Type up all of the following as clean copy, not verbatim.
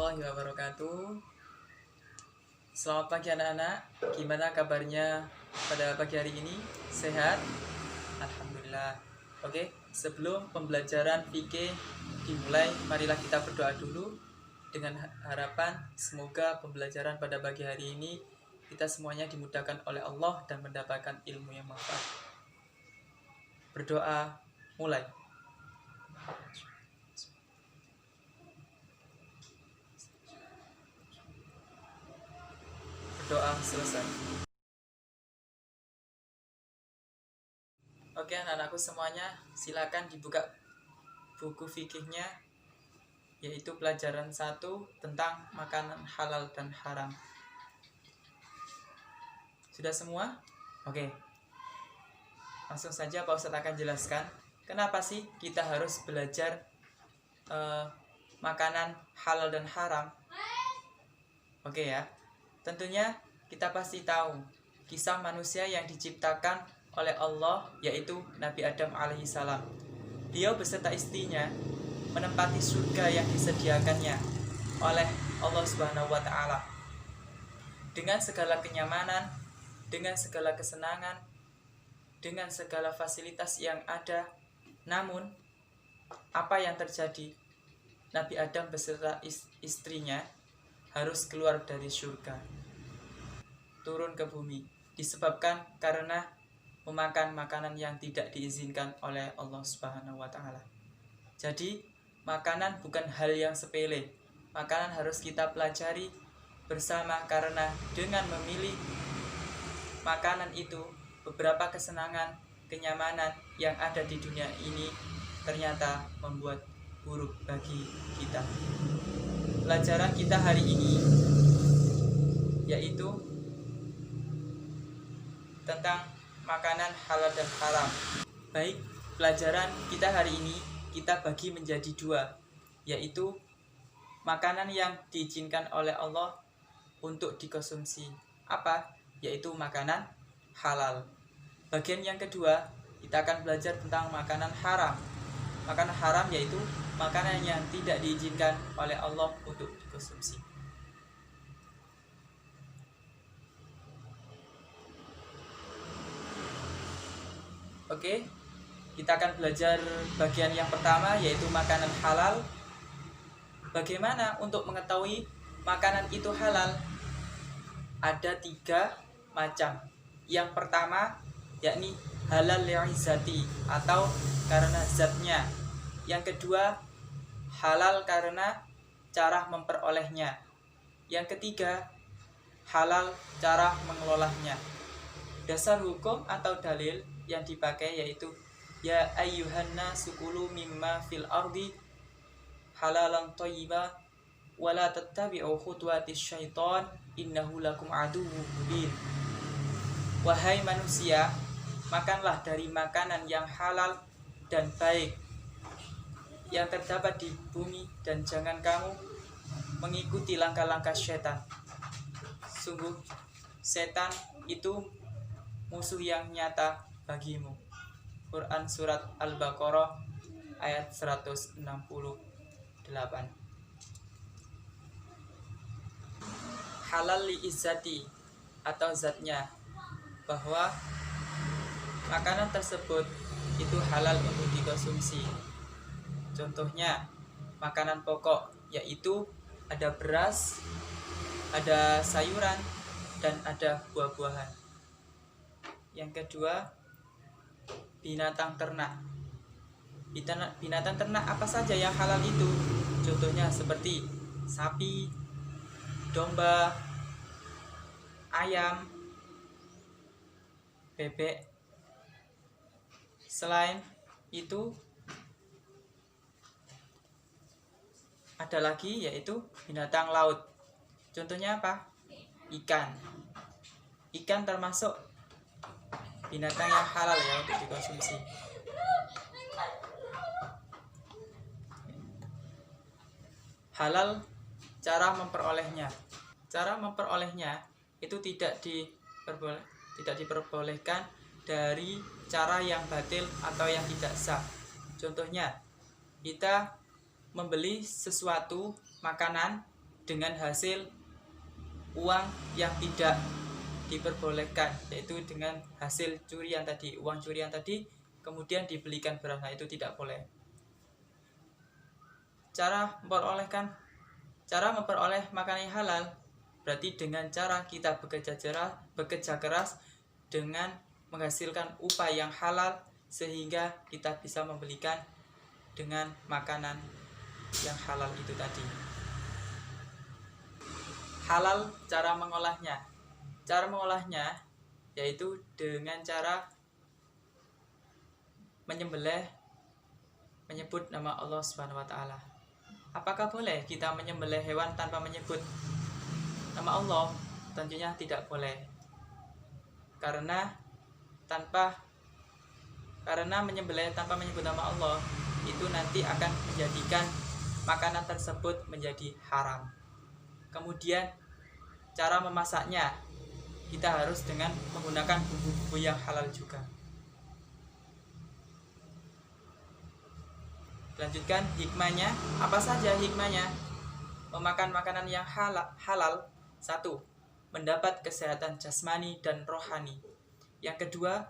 warahmatullahi wabarakatuh. Selamat pagi anak-anak. Gimana kabarnya pada pagi hari ini? Sehat? Alhamdulillah. Oke, sebelum pembelajaran fikih dimulai, marilah kita berdoa dulu dengan harapan semoga pembelajaran pada pagi hari ini kita semuanya dimudahkan oleh Allah dan mendapatkan ilmu yang manfaat. Berdoa mulai. Doa selesai. Oke anak-anakku semuanya, silakan dibuka buku fikihnya, yaitu pelajaran 1 tentang makanan halal dan haram. Sudah semua? Oke. Langsung saja Pak Ustadz akan jelaskan kenapa sih kita harus belajar makanan halal dan haram. Oke ya. Tentunya kita pasti tahu kisah manusia yang diciptakan oleh Allah, yaitu Nabi Adam alaihissalam. Beliau beserta istrinya menempati surga yang disediakannya oleh Allah Subhanahu wa Ta'ala, dengan segala kenyamanan, dengan segala kesenangan, dengan segala fasilitas yang ada. Namun apa yang terjadi? Nabi Adam beserta istrinya harus keluar dari surga, turun ke bumi, disebabkan karena memakan makanan yang tidak diizinkan oleh Allah Subhanahu wa Ta'ala. Jadi makanan bukan hal yang sepele. Makanan harus kita pelajari bersama, karena dengan memilih makanan itu, beberapa kesenangan, kenyamanan yang ada di dunia ini ternyata membuat buruk bagi kita. Pelajaran kita hari ini yaitu tentang makanan halal dan haram. Baik, pelajaran kita hari ini kita bagi menjadi 2, yaitu makanan yang diizinkan oleh Allah untuk dikonsumsi. Apa? Yaitu makanan halal. Bagian yang kedua, kita akan belajar tentang makanan haram. Makanan haram yaitu makanan yang tidak diizinkan oleh Allah untuk dikonsumsi. Oke, kita akan belajar bagian yang pertama, yaitu makanan halal. Bagaimana untuk mengetahui makanan itu halal? Ada 3 macam. Yang pertama yakni halal li'izzati, atau karena zatnya. Yang kedua halal karena cara memperolehnya. Yang ketiga halal cara mengelolanya. Dasar hukum atau dalil yang dipakai yaitu ya ayyuhan nasu kulu mimma fil ardi halalan thayyiba wala tattabi'u khutuwatis syaiton innahu lakum aduwwun mubin. Wahai manusia, makanlah dari makanan yang halal dan baik yang terdapat di bumi, dan jangan kamu mengikuti langkah-langkah setan. Sungguh setan itu musuh yang nyata bagimu. Quran surat Al-Baqarah ayat 168. Halal li'izzati, atau zatnya, bahwa makanan tersebut itu halal untuk dikonsumsi. Contohnya makanan pokok, yaitu ada beras, ada sayuran, dan ada buah-buahan. Yang kedua, binatang ternak. Binatang ternak apa saja yang halal itu? Contohnya seperti sapi, domba, ayam, bebek. Selain itu ada lagi, yaitu binatang laut. Contohnya apa? Ikan. Ikan termasuk binatang yang halal ya untuk dikonsumsi. Halal cara memperolehnya. Cara memperolehnya itu tidak diperbolehkan dari cara yang batil atau yang tidak sah. Contohnya, kita membeli sesuatu makanan dengan hasil uang yang tidak diperbolehkan, yaitu dengan hasil curian tadi, uang curian tadi kemudian dibelikan beras, itu tidak boleh. Cara memperoleh makanan yang halal berarti dengan cara kita bekerja keras dengan menghasilkan upah yang halal, sehingga kita bisa membelikan dengan makanan yang halal itu tadi. Halal cara mengolahnya. Cara mengolahnya yaitu dengan cara menyebut nama Allah Subhanahu wa taala. Apakah boleh kita menyembelih hewan tanpa menyebut nama Allah? Tentunya tidak boleh. Karena menyembelih tanpa menyebut nama Allah itu nanti akan menjadikan makanan tersebut menjadi haram. Kemudian cara memasaknya, kita harus dengan menggunakan bumbu-bumbu yang halal juga. Lanjutkan hikmahnya. Apa saja hikmahnya? Memakan makanan yang halal. 1. Mendapat kesehatan jasmani dan rohani. Yang kedua,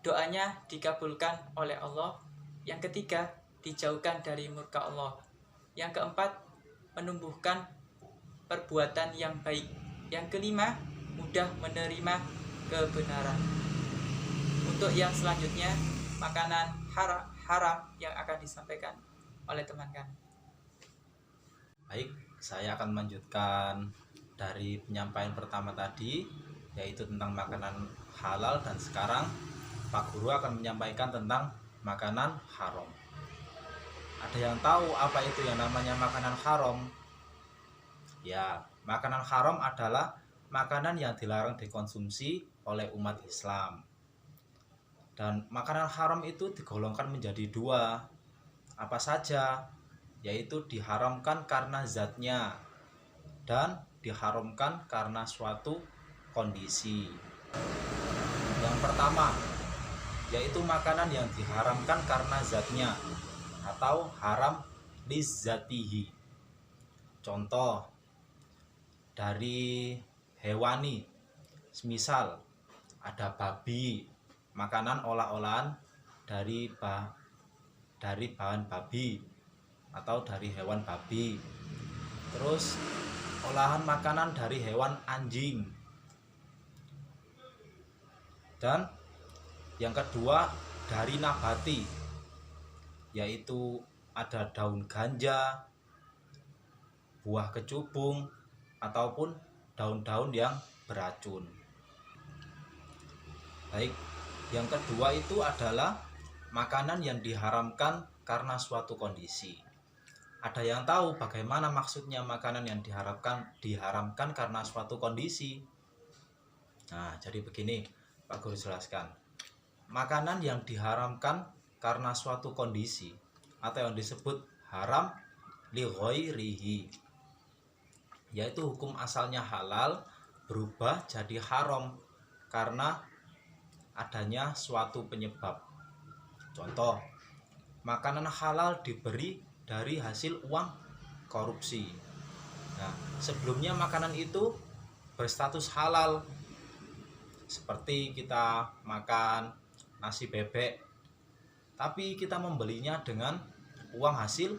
doanya dikabulkan oleh Allah. Yang ketiga, dijauhkan dari murka Allah. Yang keempat, menumbuhkan perbuatan yang baik. Yang kelima, mudah menerima kebenaran. Untuk yang selanjutnya, makanan haram yang akan disampaikan oleh teman kami. Baik, saya akan melanjutkan dari penyampaian pertama tadi, yaitu tentang makanan halal, dan sekarang Pak Guru akan menyampaikan tentang makanan haram. Ada yang tahu apa itu yang namanya makanan haram? Ya, makanan haram adalah makanan yang dilarang dikonsumsi oleh umat Islam. Dan makanan haram itu digolongkan menjadi dua. Apa saja? Yaitu diharamkan karena zatnya dan diharamkan karena suatu kondisi. Yang pertama, yaitu makanan yang diharamkan karena zatnya atau haram lizzatihi. Contoh dari hewani, semisal ada babi, makanan olah-olahan dari bahan babi atau dari hewan babi. Terus olahan makanan dari hewan anjing. Dan yang kedua dari nabati, yaitu ada daun ganja, buah kecubung, ataupun daun-daun yang beracun. Baik, yang kedua itu adalah makanan yang diharamkan karena suatu kondisi. Ada yang tahu bagaimana maksudnya makanan yang diharamkan karena suatu kondisi? Nah, jadi begini, Pak Guru jelaskan. Makanan yang diharamkan karena suatu kondisi atau yang disebut haram li ghairihi, yaitu hukum asalnya halal berubah jadi haram karena adanya suatu penyebab. Contoh, makanan halal diberi dari hasil uang korupsi. Nah, sebelumnya makanan itu berstatus halal, seperti kita makan nasi bebek, tapi kita membelinya dengan uang hasil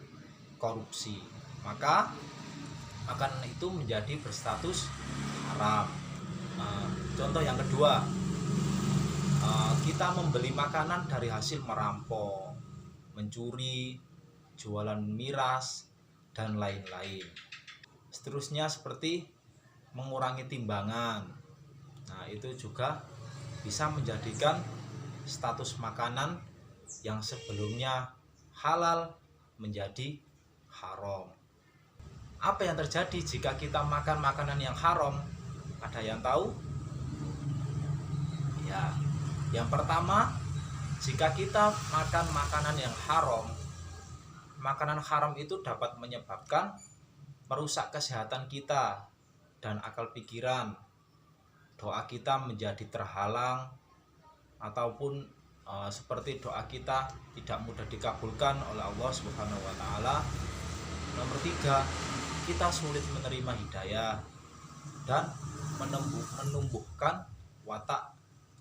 korupsi, maka makanan itu menjadi berstatus haram. Contoh yang kedua, kita membeli makanan dari hasil merampok, mencuri, jualan miras, dan lain-lain. Seterusnya seperti mengurangi timbangan. Nah, itu juga bisa menjadikan status makanan yang sebelumnya halal menjadi haram. Apa yang terjadi jika kita makan makanan yang haram? Ada yang tahu? Ya, yang pertama, jika kita makan makanan yang haram, makanan haram itu dapat menyebabkan merusak kesehatan kita dan akal pikiran. Doa kita menjadi terhalang, ataupun seperti doa kita tidak mudah dikabulkan oleh Allah Subhanahu wa taala. Nomor 3, kita sulit menerima hidayah dan menumbuhkan watak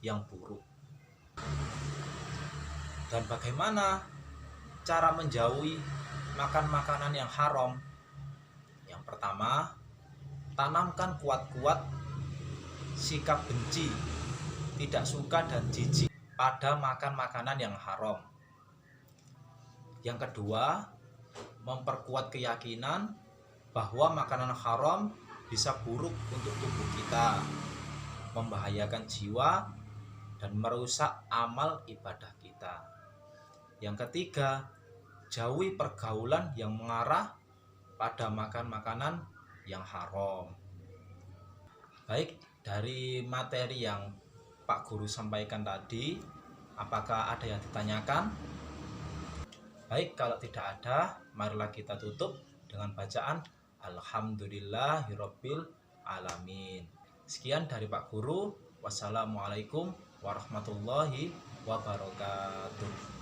yang buruk. Dan bagaimana cara menjauhi makan makanan yang haram? Yang pertama, tanamkan kuat-kuat sikap benci, tidak suka dan jijik pada makan makanan yang haram. Yang kedua, memperkuat keyakinan bahwa makanan haram bisa buruk untuk tubuh kita, membahayakan jiwa, dan merusak amal ibadah kita. Yang ketiga, jauhi pergaulan yang mengarah pada makan makanan yang haram. Baik, dari materi yang Pak Guru sampaikan tadi, apakah ada yang ditanyakan? Baik, kalau tidak ada, marilah kita tutup dengan bacaan Alhamdulillahirabbil alamin. Sekian dari Pak Guru. Wassalamualaikum warahmatullahi wabarakatuh.